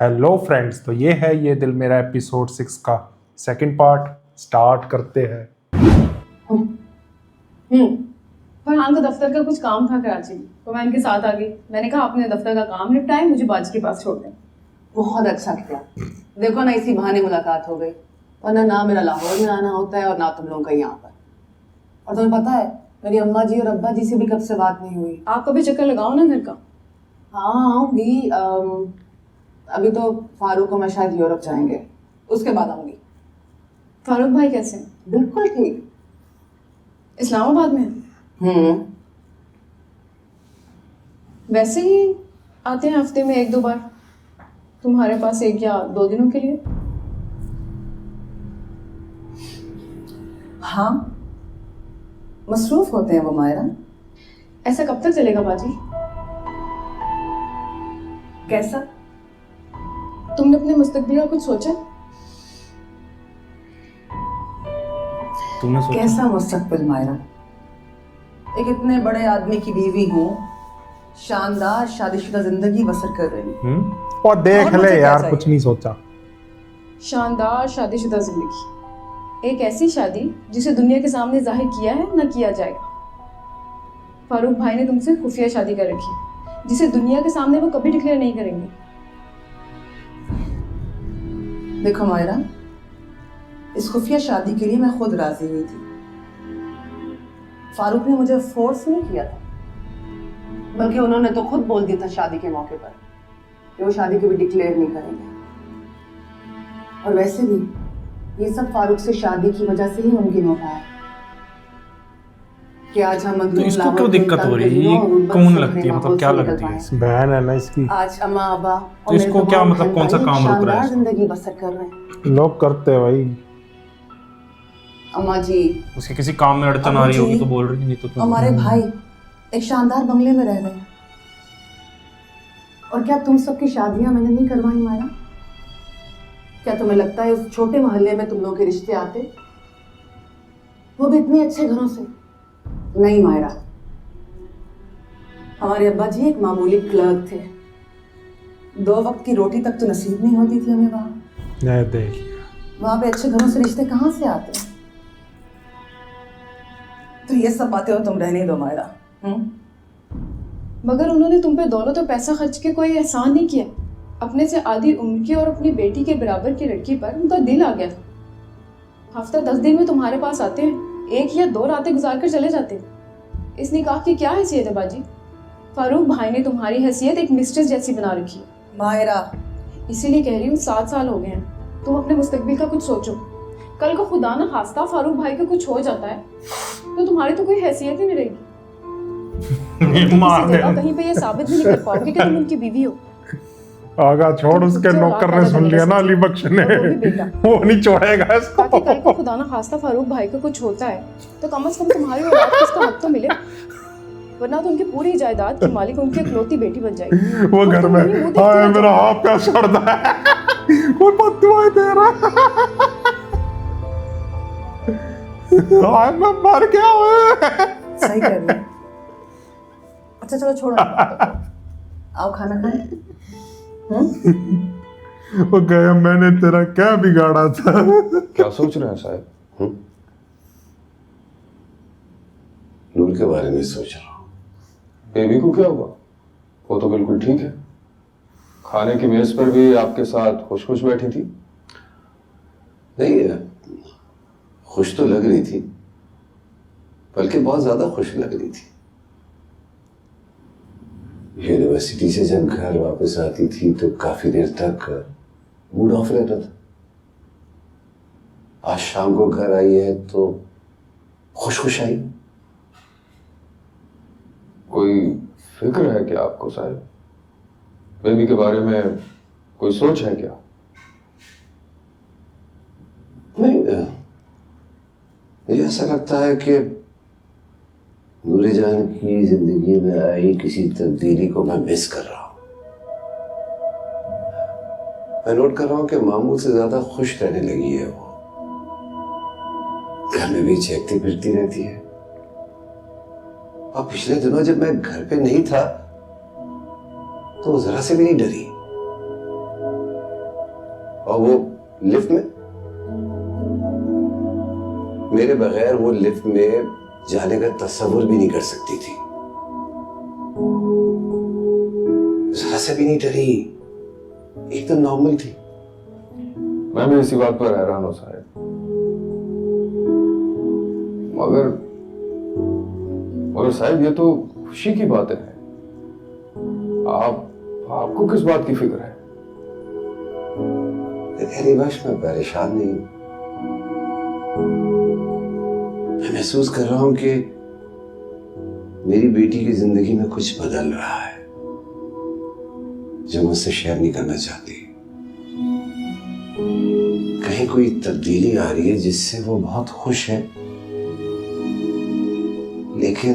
Hello friends, तो ये है ये दिल मेरा एपिसोड 6 का सेकंड पार्ट। स्टार्ट करते हैं। फरहान का दफ्तर का कुछ काम था कराची में, तो मैं इनके साथ आ गई। मैंने कहा अपने दफ्तर का काम निपटाएं, मुझे बाजी के पास छोड़ दें। बहुत अच्छा किया। देखो ना, इसी बहाने मुलाकात हो गई, वरना ना मेरा लाहौर में आना होता है और ना तुम लोगों का यहाँ पर। और तुम्हें पता है, मेरी अम्मा जी और अब्बा जी से भी कब से बात नहीं हुई। आप कभी चक्कर लगाओ ना घर का। हाँ आऊंगी। अभी तो फारूक और मैं शायद यूरोप जाएंगे, उसके बाद आऊंगी। फारूक भाई कैसे हैं? बिल्कुल ठीक। इस्लामाबाद में हैं? वैसे ही आते हैं हफ्ते में 1-2 बार, तुम्हारे पास 1 या 2 दिनों के लिए। हाँ, मसरूफ होते हैं वो मायरा। ऐसा कब तक चलेगा बाजी? कैसा? तुमने अपने मुस्तकबिल का कुछ सोचा? तुमने सोचा? कैसा मुस्तकबिल मायरा? एक इतने बड़े आदमी की बीवी हूँ, शानदार शादीशुदा जिंदगी बसर कर रही हूँ। और देख और मुझे ले क्या यार, चाहिए? कुछ नहीं सोचा। शानदार शादीशुदा जिंदगी, एक ऐसी शादी जिसे दुनिया के सामने जाहिर किया है ना किया जाएगा। फारूक भाई ने तुमसे खुफिया शादी कर रखी, जिसे दुनिया के सामने वो कभी डिक्लेयर नहीं करेंगे। देखो मायरा, इस खुफिया शादी के लिए मैं खुद राजी हुई थी। फारूक ने मुझे फोर्स नहीं किया था, बल्कि उन्होंने तो खुद बोल दिया था शादी के मौके पर कि वो शादी कभी डिक्लेयर नहीं करेंगे। और वैसे भी ये सब फारूक से शादी की वजह से ही मुमकिन हो पाया कि आज हम तो इसको क्यों दिक्कत हो रही है? ये कौन लगती है, मतलब क्या लगती है? बहन है ना इसकी। आज अम्मा अब्बा तो इसको क्या मतलब, कौन सा काम रुक रहा है? जिंदगी बसर कर रहे हैं। लोग करते हैं भाई। अम्मा जी, उसके किसी काम में अड़चन आ रही होगी तो बोल रही, नहीं तो हमारे भाई एक शानदार बंगले में रह रहे हैं। और क्या तुम सबकी शादियां मैंने नहीं करवाई मायरा? क्या तुम्हें लगता है उस छोटे मोहल्ले में तुम लोगों के रिश्ते आते, वो भी इतने अच्छे घरों से? नहीं मायरा, हमारे अब्बा जी एक मामूली क्लर्क थे। 2 वक्त की रोटी तक तो नसीब नहीं होती थी हमें वहां। वहां पे अच्छे घरों से रिश्ते कहाँ से आते? तो ये सब बातें हो तुम रहने दो मायरा। मगर उन्होंने तुम पे दौलत और पैसा खर्च के कोई एहसान नहीं किया। अपने से आधी उम्र की और अपनी बेटी के बराबर की लड़की पर उनका दिल आ गया था। हफ्ता 10 दिन में तुम्हारे पास आते हैं, 1 या 2 रातें गुजार कर चले जाते हैं। इस निकाह की क्या हैसियत है बाजी? फारूक भाई ने तुम्हारी हैसियत एक मिस्ट्रेस जैसी बना रखी है मायरा। इसीलिए कह रही हूँ, 7 साल हो गए हैं, तुम अपने मुस्तकबिल का कुछ सोचो। कल को खुदा ना खास्ता फारूक भाई का कुछ हो जाता है तो तुम्हारी तो कोई हैसियत ही नहीं रहेगी। कहीं पे ये साबित भी नहीं कर पाओगे कि तुम उनकी बीवी हो। आगा छोड़, उसके नौकर ने सुन लिया ना, अली बख्श ने, वो नहीं छोड़ेगा इसको। ताकि कल को खुदा ना खास्ता फारूक भाई को कुछ होता है तो कम से कम तुम्हारी औलाद को इसका हक तो मिले, वरना तो उनकी पूरी जायदाद की मालिक उनकी इकलौती बेटी बन जाएगी। वो घर में हाय मेरा हाथ पे सड़ता है, वो बददुआएं दे रहा हाय मैं मर गया हूं। सही कह रही है। अच्छा चलो छोड़ो, आओ खाना खाएं। वो गया, मैंने तेरा क्या बिगाड़ा था? क्या सोच रहे हैं साहब? नूर के बारे में सोच रहा हूँ। बेबी को क्या हुआ? वो तो बिल्कुल ठीक है। खाने की मेज पर भी आपके साथ खुश खुश बैठी थी। नहीं, खुश तो लग रही थी, बल्कि बहुत ज्यादा खुश लग रही थी। यूनिवर्सिटी से जब घर वापस आती थी तो काफी देर तक मूड ऑफ रहता था। आज शाम को घर आई है तो खुश खुश आई। कोई फिक्र है क्या आपको साहब? बेबी के बारे में कोई सोच है क्या? नहीं, मुझे ऐसा लगता है कि नूरे जान की जिंदगी में आई किसी तब्दीली को मैं मिस कर रहा हूं। मैं नोट कर रहा हूं कि मामूल से ज्यादा खुश रहने लगी है वो। घर में भी चहकती फिरती रहती है। और पिछले दिनों जब मैं घर पे नहीं था तो वो जरा से भी नहीं डरी। और वो लिफ्ट में, मेरे बगैर वो लिफ्ट में जाने का तस्वुर भी नहीं कर सकती थी। जरा से भी नहीं डरी, एकदम नॉर्मल थी। मैं भी इसी बात पर हैरान हूं साहिब। मगर साहिब ये तो खुशी की बात है। आपको किस बात की फिक्र है? तेरी बख्श, मैं परेशान नहीं हूं। मैं महसूस कर रहा हूं कि मेरी बेटी की जिंदगी में कुछ बदल रहा है जो मुझसे शेयर नहीं करना चाहती। कहीं कोई तब्दीली आ रही है जिससे वो बहुत खुश है, लेकिन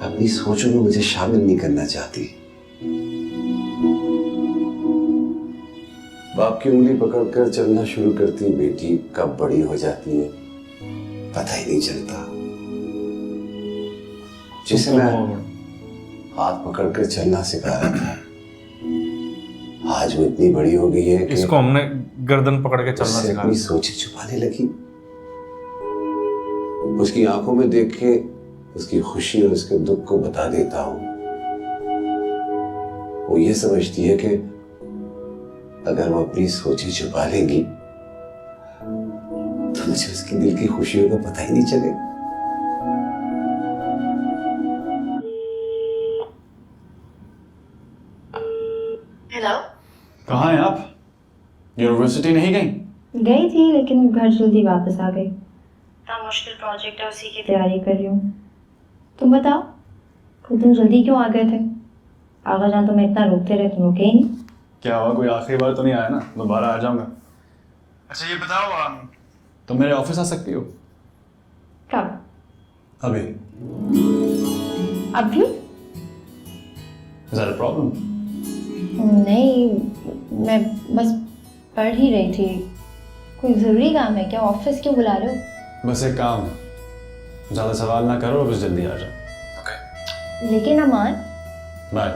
अपनी सोचों में मुझे शामिल नहीं करना चाहती। बाप की उंगली पकड़कर चलना शुरू करती बेटी कब बड़ी हो जाती है पता ही नहीं चलता। जिसे मैं हाथ पकड़कर चलना सिखा रहा था, आज वो इतनी बड़ी हो गई है कि इसको हमने गर्दन पकड़ के चलना उससे सिखा अपनी सोचें छुपाने लगी। उसकी आंखों में देख के उसकी खुशी और उसके दुख को बता देता हूं। वो ये समझती है कि अगर वो अपनी सोचें छुपा लेगी तो मुझे उसकी दिल की खुशियों का पता ही नहीं चलेगा। हेलो। कहाँ हैं आप? यूनिवर्सिटी नहीं गई? गई थी लेकिन घर जल्दी वापस आ गई। इतना मुश्किल प्रोजेक्ट है, उसी की तैयारी कर रही हूँ। तुम बताओ, खुद तुम जल्दी क्यों आ गए थे? आगा जान तुम्हें इतना रोकते रहे, तुम रुके ही नहीं। क्या हुआ, कोई आखिरी बार तो नहीं आया ना? दोबारा आ जाऊंगा। अच्छा ये बताओ, तुम मेरे ऑफिस आ सकती हो? कब? अभी। अभी? ज़्यादा प्रॉब्लम? नहीं, मैं बस पढ़ ही रही थी। कोई ज़रूरी काम है क्या? ऑफिस क्यों बुला रहे हो? बस एक काम है, ज़्यादा सवाल ना करो, बस जल्दी आ जाओ। ओके लेकिन अमान, बाय।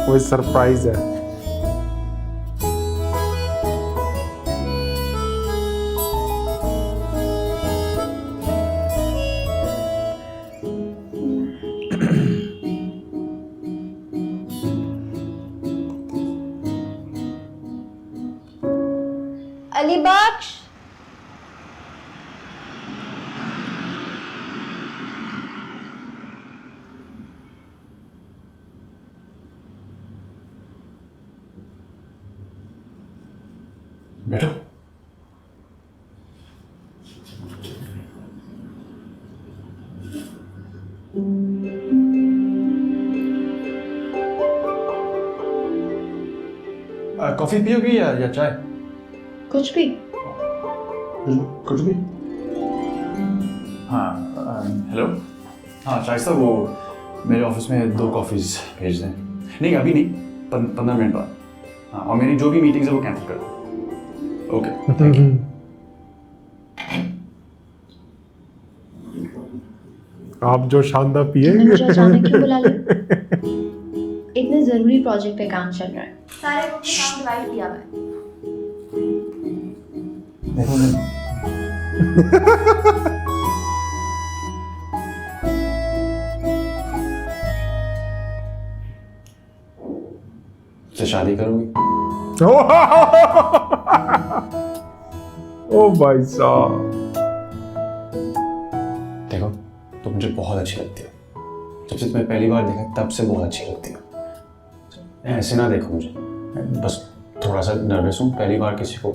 कोई सरप्राइज है। अली बख्श। बैठो। कॉफी पियोगी या चाय? कुछ भी। कुछ भी। हाँ हेलो। हाँ शाइस्ता, वो मेरे ऑफिस में 2 कॉफ़ीज़ भेज दें। नहीं अभी नहीं, 15 मिनट बाद। हाँ, और मेरी जो भी मीटिंग्स है वो कैंसिल कर दो। Okay thank you. आप जो शानदार तुमने पिएंगे। मुझे अचानक क्यों बुला लिया? इतने जरूरी प्रोजेक्ट पे काम चल रहा है, सारे लोगों ने काम डिवाइड किया हुआ है। देखो ना, से शादी करोगी? ओ भाई साहब, देखो तुम मुझे बहुत अच्छी लगती हो। जब से तुम्हें पहली बार देखा तब से बहुत अच्छी लगती हो। ऐसे ना देखो मुझे, मैं बस थोड़ा सा नर्वस हूँ। पहली बार किसी को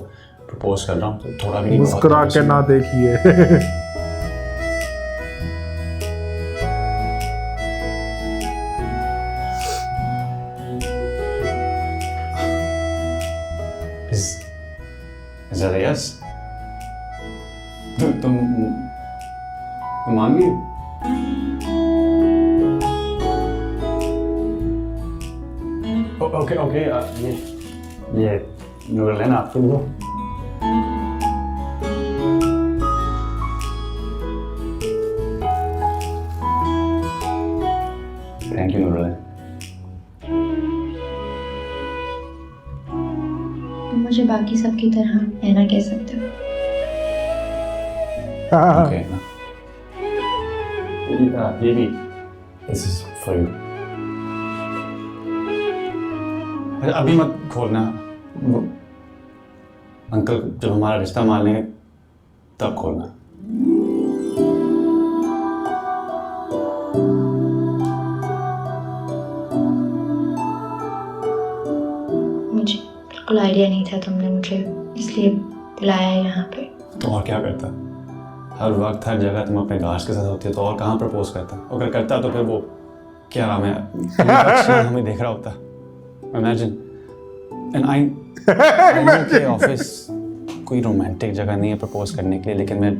प्रपोज कर रहा हूँ तो थोड़ा भी नहीं, बहुत मुस्कुरा nervous के हूँ। ना देखिए। Is that a yes? तुम मान गई? ओके ये नूडल है ना आपके लिए? Thank you नूरल। तुम मुझे बाकी सब की तरह ऐना कह सकते हो। ओके ना, ये भी दिस इज फॉर यू। अभी मत खोलना, वो अंकल जब हमारा रिश्ता मान लेंगे तब खोलना। मुझे बिल्कुल आइडिया नहीं था तुमने मुझे इसलिए बुलाया है यहाँ पे। तो और क्या करता, हर वक्त हर जगह तुम अपने गार्ड्स के साथ होती है, तो और कहाँ प्रपोज करता? अगर करता तो फिर वो क्या नाम है हमें देख रहा होता। इमेजिन एंड आई नो कि ऑफिस कोई रोमांटिक जगह नहीं है प्रपोज करने के लिए, लेकिन मैं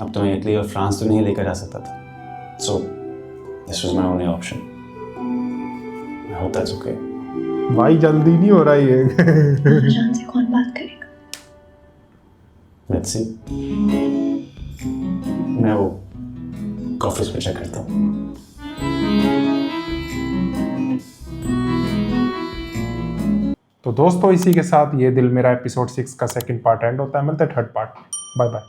अब तुम्हें इटली और फ्रांस तो नहीं लेकर जा सकता था, so this was my only option. I hope that's okay. भाई जल्दी नहीं हो रहा ये। जान से कौन बात करेगा? लेट्स सी, मैं वो ऑफिस पे चेक करता हूँ। तो दोस्तों इसी के साथ ये दिल मेरा एपिसोड 6 का सेकंड पार्ट एंड होता है। मिलते हैं थर्ड पार्ट। Bye bye.